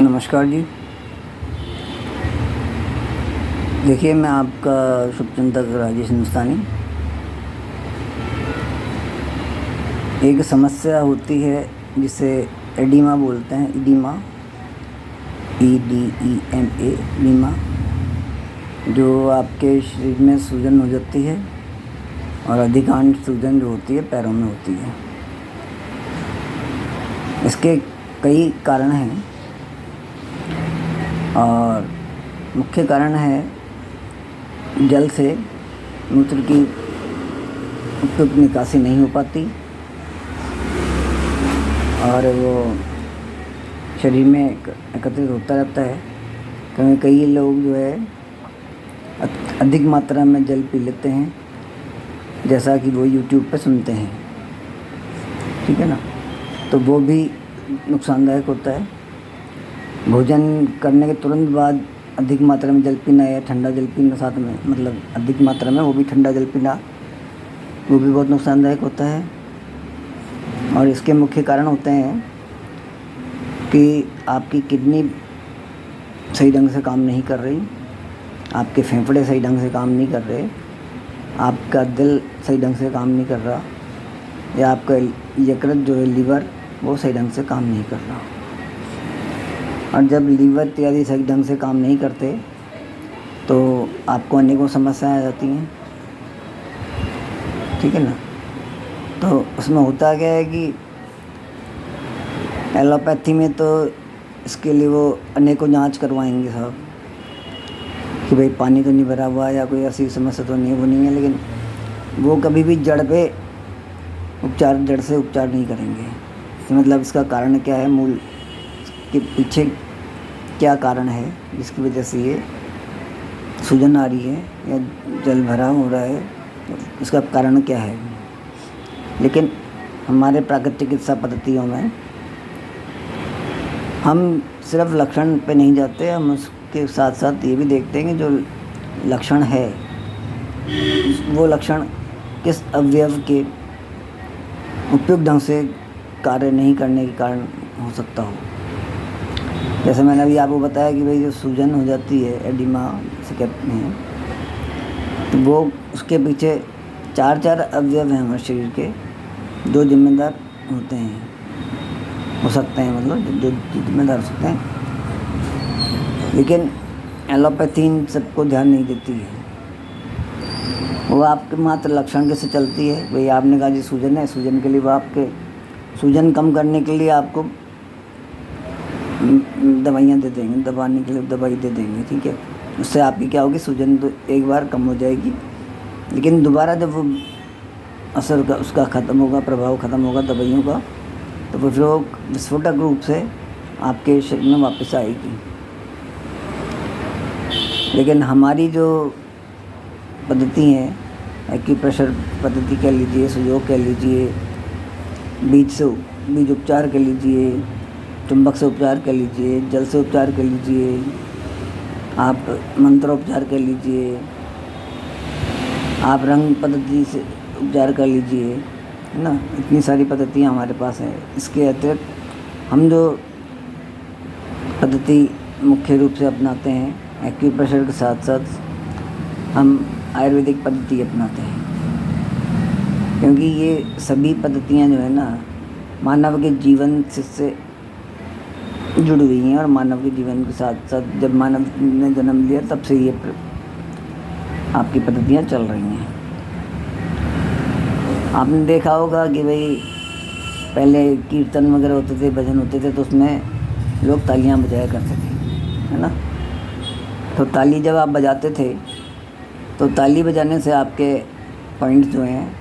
नमस्कार जी। देखिए, मैं आपका शुभचिंतक राजेश हिंदुस्तानी। एक समस्या होती है जिसे एडिमा बोलते हैं। एडिमा, EDEMA, एडिमा, जो आपके शरीर में सूजन हो जाती है और अधिकांश सूजन जो होती है पैरों में होती है। इसके कई कारण हैं और मुख्य कारण है जल से मूत्र की उपयुक्त निकासी नहीं हो पाती और वो शरीर में एकत्रित होता रहता है। क्योंकि कई लोग जो है अधिक मात्रा में जल पी लेते हैं, जैसा कि वो YouTube पे सुनते हैं, ठीक है ना। तो वो भी नुकसानदायक होता है। भोजन करने के तुरंत बाद अधिक मात्रा में जल पीना या ठंडा जल पीना साथ में, मतलब अधिक मात्रा में वो भी ठंडा जल पीना, वो भी बहुत नुकसानदायक होता है। और इसके मुख्य कारण होते हैं कि आपकी किडनी सही ढंग से काम नहीं कर रही, आपके फेफड़े सही ढंग से काम नहीं कर रहे, आपका दिल सही ढंग से काम नहीं कर रहा, या आपका यकृत जो है लीवर वो सही ढंग से काम नहीं कर रहा। और जब लीवर इत्यादि सही ढंग से काम नहीं करते तो आपको अनेकों समस्याएं आ जाती हैं, ठीक है ना। तो उसमें होता क्या है कि एलोपैथी में तो इसके लिए वो अनेकों जांच करवाएंगे साहब कि भाई पानी तो नहीं भरा हुआ या कोई ऐसी समस्या तो नहीं है, वो नहीं है। लेकिन वो कभी भी जड़ से उपचार नहीं करेंगे। तो मतलब इसका कारण क्या है, मूल के पीछे क्या कारण है जिसकी वजह से ये सूजन आ रही है या जल भरा हो रहा है, तो इसका कारण क्या है। लेकिन हमारे प्राकृतिक चिकित्सा पद्धतियों में हम सिर्फ लक्षण पे नहीं जाते, हम उसके साथ साथ ये भी देखते हैं कि जो लक्षण है वो लक्षण किस अवयव के उपयुक्त ढंग से कार्य नहीं करने के कारण हो सकता हो। जैसे मैंने अभी आपको बताया कि भाई जो सूजन हो जाती है, एडिमा से कहते हैं, तो वो उसके पीछे चार अवयव हैं हमारे शरीर के, जो जिम्मेदार हो सकते हैं, मतलब जो जिम्मेदार हो सकते हैं। लेकिन एलोपैथी इन सबको ध्यान नहीं देती है। वो आपके मात्र लक्षण कैसे चलती है, भाई आपने कहा जी सूजन है, सूजन के लिए वो आपके सूजन कम करने के लिए आपको दवाइयाँ दे देंगे, दबाने के लिए दवाई दे देंगे, ठीक है। उससे आपकी क्या होगी, सूजन तो एक बार कम हो जाएगी, लेकिन दोबारा जब वो असर उसका ख़त्म होगा, प्रभाव ख़त्म होगा दवाइयों का, तो वो फिर वो विस्फोटक रूप से आपके शरीर में वापस आएगी। लेकिन हमारी जो पद्धति है, एक्यूप्रेशर पद्धति कह लीजिए, सुयोग कह लीजिए, बीज उपचार कह लीजिए, चुंबक से उपचार कर लीजिए, जल से उपचार कर लीजिए, आप मंत्रोपचार कर लीजिए, आप रंग पद्धति से उपचार कर लीजिए, है ना। इतनी सारी पद्धतियाँ हमारे पास हैं। इसके अतिरिक्त हम जो पद्धति मुख्य रूप से अपनाते हैं, एक्यूप्रेशर के साथ साथ हम आयुर्वेदिक पद्धति अपनाते हैं, क्योंकि ये सभी पद्धतियाँ जो है ना मानव के जीवन से जुड़ी हुई हैं। और मानव के जीवन के साथ साथ जब मानव ने जन्म लिया तब से ये आपकी पद्धतियाँ चल रही हैं। आपने देखा होगा कि भाई पहले कीर्तन वगैरह होते थे, भजन होते थे, तो उसमें लोग तालियां बजाया करते थे, है ना। तो ताली जब आप बजाते थे तो ताली बजाने से आपके पॉइंट्स जो हैं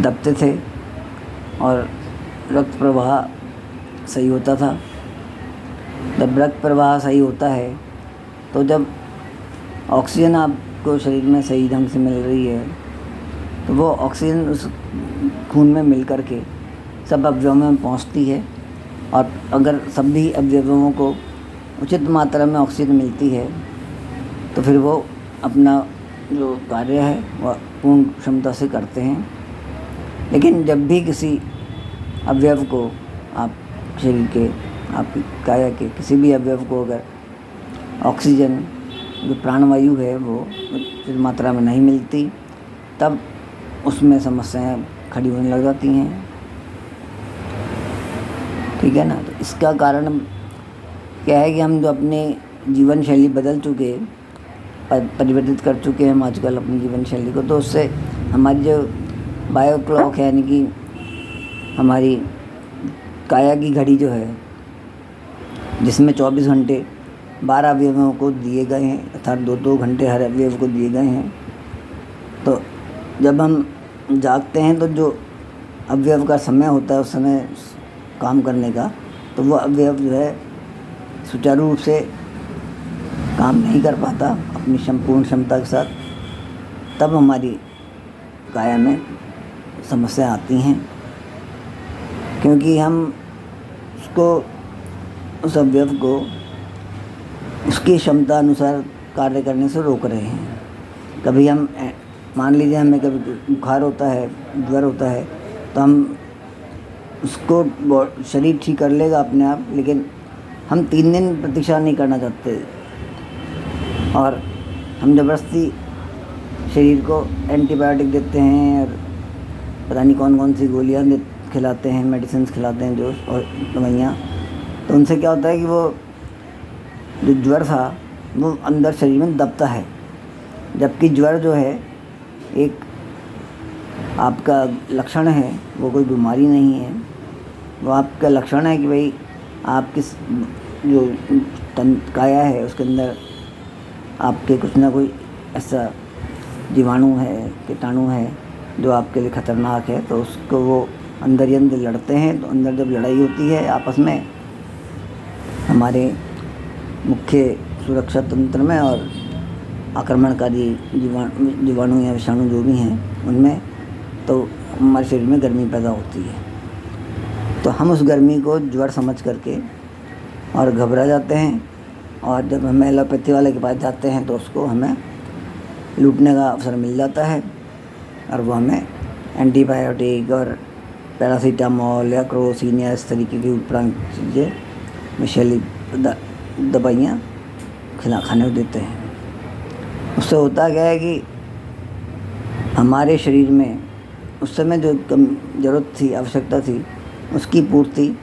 दबते थे और रक्त प्रवाह सही होता था। जब रक्त प्रवाह सही होता है तो जब ऑक्सीजन आपको शरीर में सही ढंग से मिल रही है, तो वो ऑक्सीजन उस खून में मिल कर के सब अवयवों में पहुंचती है। और अगर सभी अवयवों को उचित मात्रा में ऑक्सीजन मिलती है तो फिर वो अपना जो कार्य है वह पूर्ण क्षमता से करते हैं। लेकिन जब भी किसी अवयव को आप शरीर के आपकी काया के किसी भी अवयव को अगर ऑक्सीजन जो प्राणवायु है वो उचित मात्रा में नहीं मिलती, तब उसमें समस्याएं खड़ी होने लग जाती हैं। ठीक है ना। तो इसका कारण क्या है कि हम जो अपने जीवन शैली बदल चुके, परिवर्तित कर चुके हैं हम आजकल अपनी जीवन शैली को, तो उससे हमारी जो बायो क्लॉक है, यानी कि हमारी काया की घड़ी जो है, जिसमें 24 घंटे 12 अवयवों को दिए गए हैं, अर्थात 2-2 घंटे हर अवयव को दिए गए हैं। तो जब हम जागते हैं तो जो अवयव का समय होता है उस समय काम करने का, तो वो अवयव जो है सुचारू रूप से काम नहीं कर पाता अपनी संपूर्ण क्षमता के साथ, तब हमारी काया में समस्या आती हैं, क्योंकि हम उसको, उस अवयव को उसकी क्षमता अनुसार कार्य करने से रोक रहे हैं। कभी हम मान लीजिए हमें कभी बुखार होता है, ज्वर होता है, तो हम उसको शरीर ठीक कर लेगा अपने आप, लेकिन हम 3 दिन प्रतीक्षा नहीं करना चाहते और हम ज़बरदस्ती शरीर को एंटीबायोटिक देते हैं और पता नहीं कौन कौन सी गोलियाँ खिलाते हैं, मेडिसिन खिलाते हैं जो, और दवाइयाँ। तो उनसे क्या होता है कि वो जो ज्वर था वो अंदर शरीर में दबता है, जबकि ज्वर जो है एक आपका लक्षण है, वो कोई बीमारी नहीं है। वो आपका लक्षण है कि भाई आप किस जो काया है उसके अंदर आपके कुछ ना कोई ऐसा जीवाणु है, कीटाणु है जो आपके लिए ख़तरनाक है, तो उसको वो अंदर ही अंदर लड़ते हैं। तो अंदर जब लड़ाई होती है आपस में हमारे मुख्य सुरक्षा तंत्र में और आक्रमणकारी जीवाणु या विषाणु जो भी हैं उनमें, तो हमारे शरीर में गर्मी पैदा होती है। तो हम उस गर्मी को ज्वर समझ करके और घबरा जाते हैं, और जब हम एलोपैथी वाले के पास जाते हैं तो उसको हमें लूटने का अवसर मिल जाता है, और वो हमें एंटीबायोटिक और पैरासीटामोल या क्रोसिन या इस तरीके की उपरांत चीज़ें, विषैली दवाइयाँ खाने को देते हैं। उससे होता क्या है कि हमारे शरीर में उस समय जो ज़रूरत थी, आवश्यकता थी, उसकी पूर्ति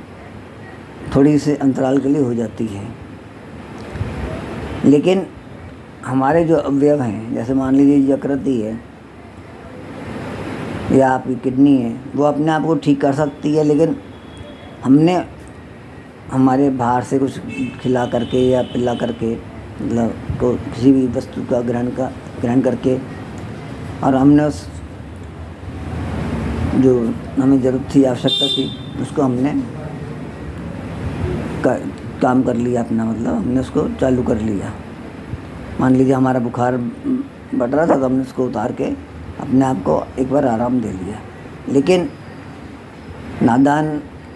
थोड़ी से अंतराल के लिए हो जाती है। लेकिन हमारे जो अवयव हैं, जैसे मान लीजिए यकृति है या आपकी किडनी है, वो अपने आप को ठीक कर सकती है, लेकिन हमने हमारे बाहर से कुछ खिला करके या पिला करके, मतलब को किसी भी वस्तु का ग्रहण करके, और हमने उस जो हमें ज़रूरत थी, आवश्यकता थी, उसको हमने काम कर लिया अपना, मतलब हमने उसको चालू कर लिया। मान लीजिए हमारा बुखार बढ़ रहा था तो हमने उसको उतार के अपने आप को एक बार आराम दे लिया। लेकिन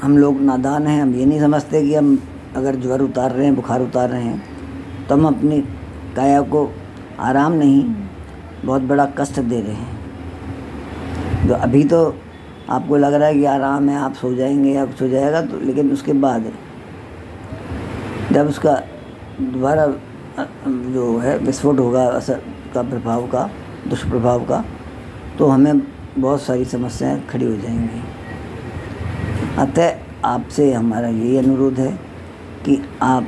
हम लोग नादान हैं, हम ये नहीं समझते कि हम अगर ज्वर उतार रहे हैं, बुखार उतार रहे हैं, तो हम अपनी काया को आराम नहीं, बहुत बड़ा कष्ट दे रहे हैं। जो अभी तो आपको लग रहा है कि आराम है, आप सो जाएंगे या कुछ हो जाएगा, तो लेकिन उसके बाद जब उसका दोबारा जो है विस्फोट होगा असर का, प्रभाव का, दुष्प्रभाव का, तो हमें बहुत सारी समस्याएं खड़ी हो जाएंगी। अतः आपसे हमारा यही अनुरोध है कि आप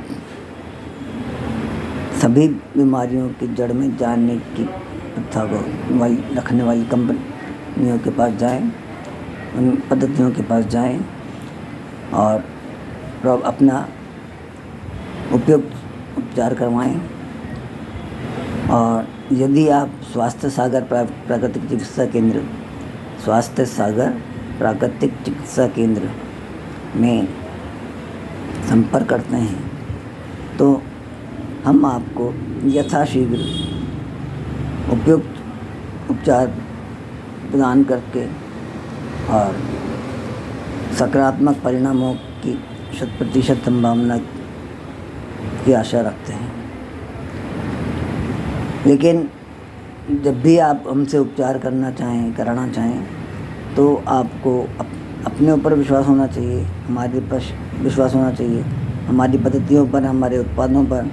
सभी बीमारियों की जड़ में जानने की प्रथा को रखने वाली कंपनियों के पास जाएं, उन पद्धतियों के पास जाएं और अपना उपयुक्त उपचार करवाएं। और यदि आप स्वास्थ्य सागर प्राकृतिक चिकित्सा केंद्र में संपर्क करते हैं तो हम आपको यथाशीघ्र उपयुक्त उपचार प्रदान करके और सकारात्मक परिणामों की 100% संभावना की आशा रखते हैं। लेकिन जब भी आप हमसे उपचार कराना चाहें तो आपको अपने ऊपर विश्वास होना चाहिए, हमारे पास विश्वास होना चाहिए हमारी पद्धतियों पर, हमारे उत्पादों पर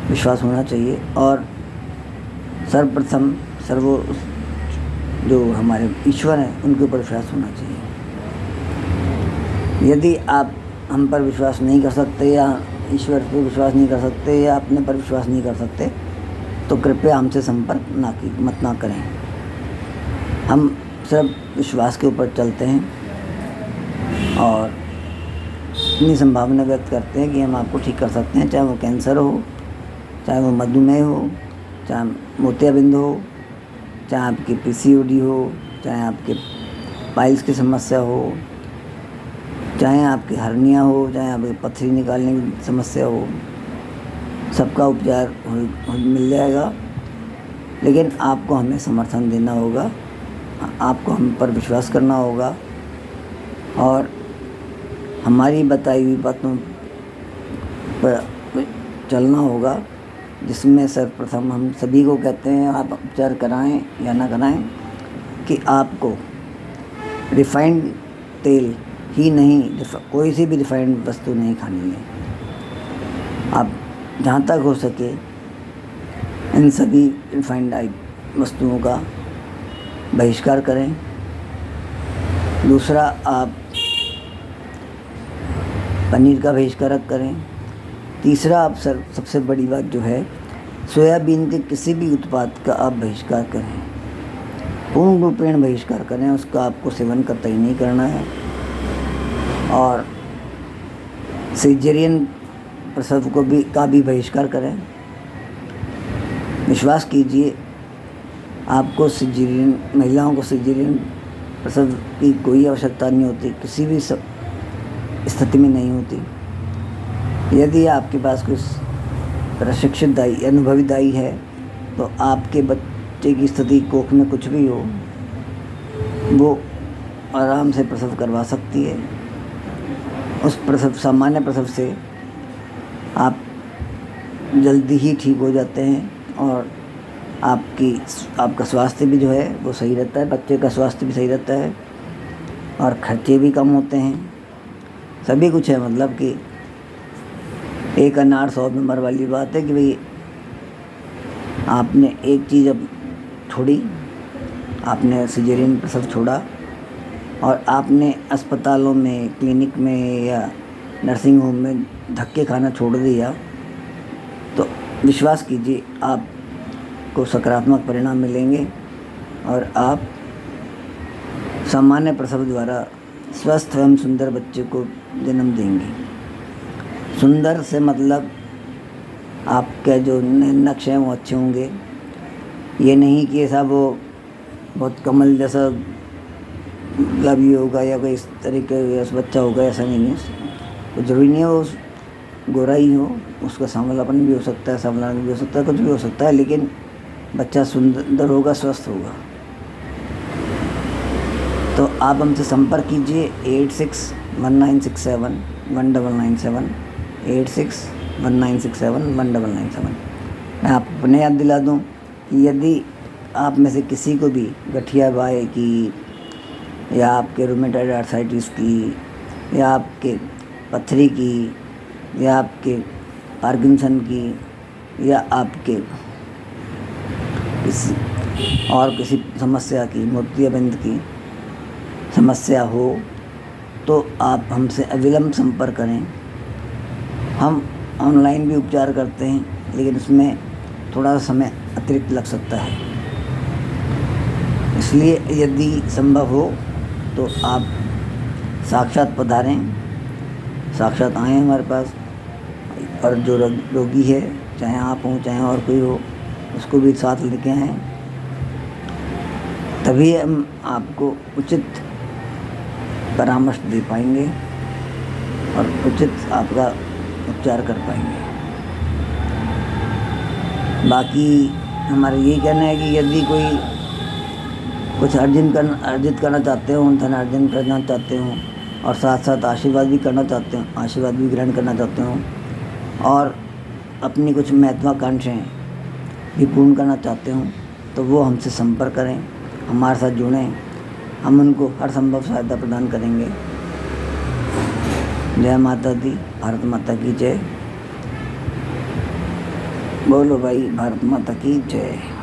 विश्वास होना चाहिए और सर्वप्रथम जो हमारे ईश्वर हैं उनके ऊपर विश्वास होना चाहिए। यदि आप हम पर विश्वास नहीं कर सकते या ईश्वर पर विश्वास नहीं कर सकते या अपने पर विश्वास नहीं कर सकते तो कृपया हमसे संपर्क मत करें। हम सिर्फ विश्वास के ऊपर चलते हैं और इतनी संभावना व्यक्त करते हैं कि हम आपको ठीक कर सकते हैं, चाहे वो कैंसर हो, चाहे वो मधुमेह हो, चाहे मोतियाबिंद हो, चाहे आपकी पीसीओडी हो, चाहे आपके पाइल्स की समस्या हो, चाहे आपकी हर्निया हो, चाहे आपकी पथरी निकालने की समस्या हो, सबका उपचार मिल जाएगा। लेकिन आपको हमें समर्थन देना होगा, आपको हम पर विश्वास करना होगा और हमारी बताई हुई बातों पर चलना होगा, जिसमें सर्वप्रथम हम सभी को कहते हैं आप उपचार कराएं या ना कराएं कि आपको रिफाइंड तेल ही नहीं, कोई सी भी रिफाइंड वस्तु नहीं खानी है। आप जहाँ तक हो सके इन सभी रिफाइंड वस्तुओं का बहिष्कार करें। दूसरा, आप पनीर का बहिष्कार करें। तीसरा, आप सबसे बड़ी बात जो है, सोयाबीन के किसी भी उत्पाद का आप बहिष्कार करें, पूर्ण रूपेण बहिष्कार करें, उसका आपको सेवन कतई नहीं करना है। और सिजेरियन प्रसव का भी बहिष्कार करें। विश्वास कीजिए, आपको महिलाओं को सिजेरियन प्रसव की कोई आवश्यकता नहीं होती, किसी भी स्थिति में नहीं होती। यदि आपके पास कुछ प्रशिक्षित दाई, अनुभवी दाई है तो आपके बच्चे की स्थिति कोख में कुछ भी हो, वो आराम से प्रसव करवा सकती है। उस सामान्य प्रसव से आप जल्दी ही ठीक हो जाते हैं और आपका स्वास्थ्य भी जो है वो सही रहता है, बच्चे का स्वास्थ्य भी सही रहता है और खर्चे भी कम होते हैं, सभी कुछ है। मतलब कि एक अनार 100 में मर वाली बात है कि भाई आपने एक चीज़ अब छोड़ी, आपने सिजेरियन प्रसव छोड़ा और आपने अस्पतालों में, क्लिनिक में या नर्सिंग होम में धक्के खाना छोड़ दिया, तो विश्वास कीजिए आपको सकारात्मक परिणाम मिलेंगे और आप सामान्य प्रसव द्वारा स्वस्थ एवं सुंदर बच्चे को जन्म देंगे। सुंदर से मतलब आपके जो नक्श हैं वो अच्छे होंगे, ये नहीं कि ऐसा वो बहुत कमल जैसा गुलाबी होगा या कोई इस तरीके का बच्चा होगा, ऐसा नहीं है। तो ज़रूरी नहीं है वो गोरा ही हो, उसका सांवलापन भी हो सकता है, सांवलापन भी हो सकता है, कुछ भी हो सकता है, लेकिन बच्चा सुंदर होगा, स्वस्थ होगा। तो आप हमसे संपर्क कीजिए 8619671997 8619671997। मैं आपको पुनः याद दिला दूं कि यदि आप में से किसी को भी गठिया बाय की या आपके रूमेटॉइड आर्थराइटिस की या आपके पथरी की या आपके पार्किंसन की या आपके किसी समस्या की, मोतियाबिंद की समस्या हो, तो आप हमसे अविलंब संपर्क करें। हम ऑनलाइन भी उपचार करते हैं, लेकिन उसमें थोड़ा समय अतिरिक्त लग सकता है। इसलिए यदि संभव हो तो आप साक्षात पधारें, साक्षात आएँ हमारे पास, और जो रोगी है, चाहे आप हों चाहे और कोई हो, उसको भी साथ लेके आएँ। तभी हम आपको उचित परामर्श दे पाएंगे और उचित आपका उपचार कर पाएंगे। बाकी हमारा यही कहना है कि यदि कोई कुछ अर्जित करना चाहते हो, धन अर्जन करना चाहते हो और साथ साथ आशीर्वाद भी करना चाहते हो, आशीर्वाद भी ग्रहण करना चाहते हो और अपनी कुछ महत्वाकांक्षाएं भी पूर्ण करना चाहते हो, तो वो हमसे संपर्क करें, हमारे साथ जुड़ें, हम उनको हर संभव सहायता प्रदान करेंगे। जय माता दी, भारत माता की जय। बोलो भाई, भारत माता की जय।